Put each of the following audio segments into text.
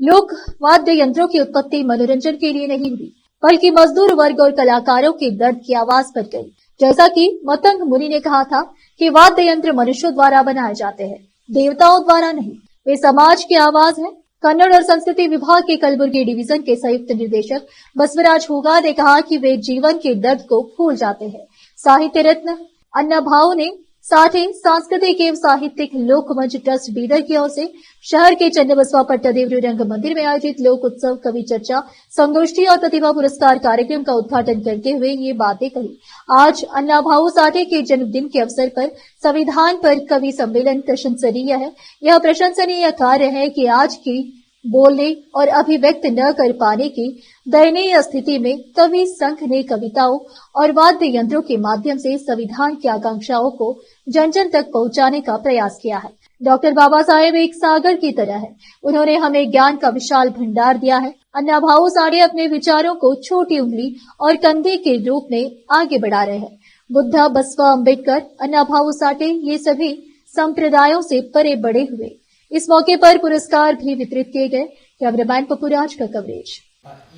लोक वाद्य यंत्रों की उत्पत्ति मनोरंजन के लिए नहीं हुई, बल्कि मजदूर वर्ग और कलाकारों के दर्द की आवाज बन गई। जैसा कि मतंग मुनि ने कहा था कि वाद्य यंत्र मनुष्यों द्वारा बनाए जाते हैं, देवताओं द्वारा नहीं। वे समाज की आवाज है। कन्नड़ और संस्कृति विभाग के कलबुर्गी डिवीजन के संयुक्त निदेशक बसवराज होगा ने कहा कि वे जीवन के दर्द को भूल जाते हैं। साहित्य रत्न अन्ना भाऊ ने साथ ही सांस्कृतिक एवं साहित्यिक लोकमंच ट्रस्ट बीदर की ओर से शहर के चन्नबसवा पट्टादेवरी रंग मंदिर में आयोजित लोक उत्सव कवि चर्चा संगोष्ठी और प्रतिभा पुरस्कार कार्यक्रम का उद्घाटन करते हुए ये बातें कही। आज अन्ना भाऊ साठे के जन्मदिन के अवसर पर संविधान पर कवि सम्मेलन प्रशंसनीय है। यह प्रशंसनीय कार्य है कि आज की बोलने और अभिव्यक्त न कर पाने की दयनीय स्थिति में कवि संघ ने कविताओं और वाद्य यंत्रों के माध्यम से संविधान की आकांक्षाओं को जन जन तक पहुंचाने का प्रयास किया है। डॉक्टर बाबा साहेब एक सागर की तरह है। उन्होंने हमें ज्ञान का विशाल भंडार दिया है। अन्ना भाऊ साठे अपने विचारों को छोटी उंगली और कंधे के रूप में आगे बढ़ा रहे हैं। बुद्धा, बसवा, अम्बेडकर, अन्ना भाऊ साठे ये सभी संप्रदायों से परे बड़े हुए। इस मौके पर पुरस्कार भी वितरित किए गए। कैमरामैन पपुराज का कवरेज।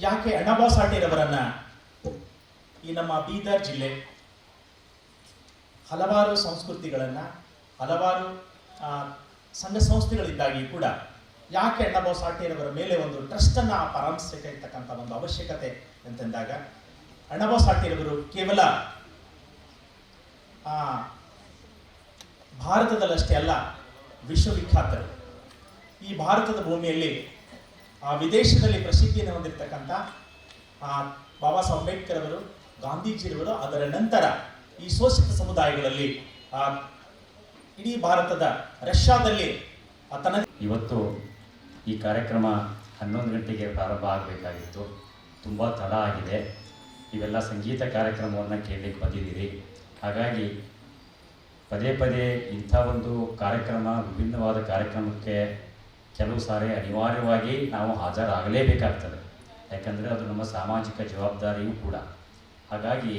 ಯಾಕೆ ಅಣ್ಣಾಭಾऊ ಸಾಠೇರವರನ್ನ ಈ ನಮ್ಮ ಬೀದರ್ ಜಿಲ್ಲೆ ಹಲವಾರು ಸಂಸ್ಕೃತಿಗಳನ್ನ ಹಲವಾರು ಸಂಘ ಸಂಸ್ಥೆಗಳಿದ್ದಾಗಿ ಕೂಡ ಯಾಕೆ ಅಣ್ಣಾಭಾऊ ಸಾಠೇರವರ ಮೇಲೆ ಒಂದು ಟ್ರಸ್ಟ್ ಅನ್ನ ಪ್ರಾರಂಭಿಸಬೇಕಾಗಿರ್ತಕ್ಕಂಥ ಒಂದು ಅವಶ್ಯಕತೆ ಅಂತಂದಾಗ ಅಣ್ಣಾಭಾऊ ಸಾಠೇರವರು ಕೇವಲ ಭಾರತದಲ್ಲಷ್ಟೇ ಅಲ್ಲ ವಿಶ್ವವಿಖ್ಯಾತರು। ಈ ಭಾರತದ ಭೂಮಿಯಲ್ಲಿ ವಿದೇಶದಲ್ಲಿ ಪ್ರಸಿದ್ಧಿಯನ್ನು ಹೊಂದಿರತಕ್ಕಂಥ ಬಾಬಾ ಸಾಹೇಬ್ ಅಂಬೇಡ್ಕರ್ ಅವರು, ಗಾಂಧೀಜಿರವರು, ಅದರ ನಂತರ ಈ ಶೋಷಿತ ಸಮುದಾಯಗಳಲ್ಲಿ ಇಡೀ ಭಾರತದ ರಷ್ಯಾದಲ್ಲಿ ಇವತ್ತು ಈ ಕಾರ್ಯಕ್ರಮ 11 ಗಂಟೆಗೆ ಪ್ರಾರಂಭ ಆಗಬೇಕಾಗಿತ್ತು. ತುಂಬ ತಡ ಆಗಿದೆ. ಇವೆಲ್ಲ ಸಂಗೀತ ಕಾರ್ಯಕ್ರಮವನ್ನು ಕೇಳಲಿಕ್ಕೆ ಬಂದಿದ್ದೀರಿ. ಹಾಗಾಗಿ ಪದೇ ಪದೇ ಇಂಥ ಒಂದು ಕಾರ್ಯಕ್ರಮ, ವಿಭಿನ್ನವಾದ ಕಾರ್ಯಕ್ರಮಕ್ಕೆ ಕೆಲವು ಸಾರಿ ಅನಿವಾರ್ಯವಾಗಿ ನಾವು ಹಾಜರಾಗಲೇಬೇಕಾಗ್ತದೆ. ಯಾಕಂದರೆ ಅದು ನಮ್ಮ ಸಾಮಾಜಿಕ ಜವಾಬ್ದಾರಿಯೂ ಕೂಡ. ಹಾಗಾಗಿ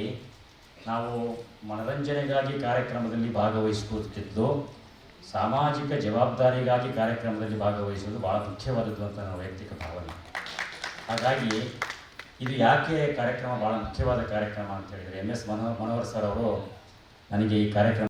ನಾವು ಮನರಂಜನೆಗಾಗಿ ಕಾರ್ಯಕ್ರಮದಲ್ಲಿ ಭಾಗವಹಿಸುವುದಕ್ಕಿಂತಲೂ ಸಾಮಾಜಿಕ ಜವಾಬ್ದಾರಿಗಾಗಿ ಕಾರ್ಯಕ್ರಮದಲ್ಲಿ ಭಾಗವಹಿಸುವುದು ಭಾಳ ಮುಖ್ಯವಾದದ್ದು ಅಂತ ನನ್ನ ವೈಯಕ್ತಿಕ ಭಾವನೆ. ಹಾಗಾಗಿ ಇದು ಯಾಕೆ ಕಾರ್ಯಕ್ರಮ ಭಾಳ ಮುಖ್ಯವಾದ ಕಾರ್ಯಕ್ರಮ ಅಂತ ಹೇಳಿದರೆ, MS ಮನೋಹರ್ ಸರ್ ಅವರು ನನಗೆ ಈ ಕಾರ್ಯಕ್ರಮ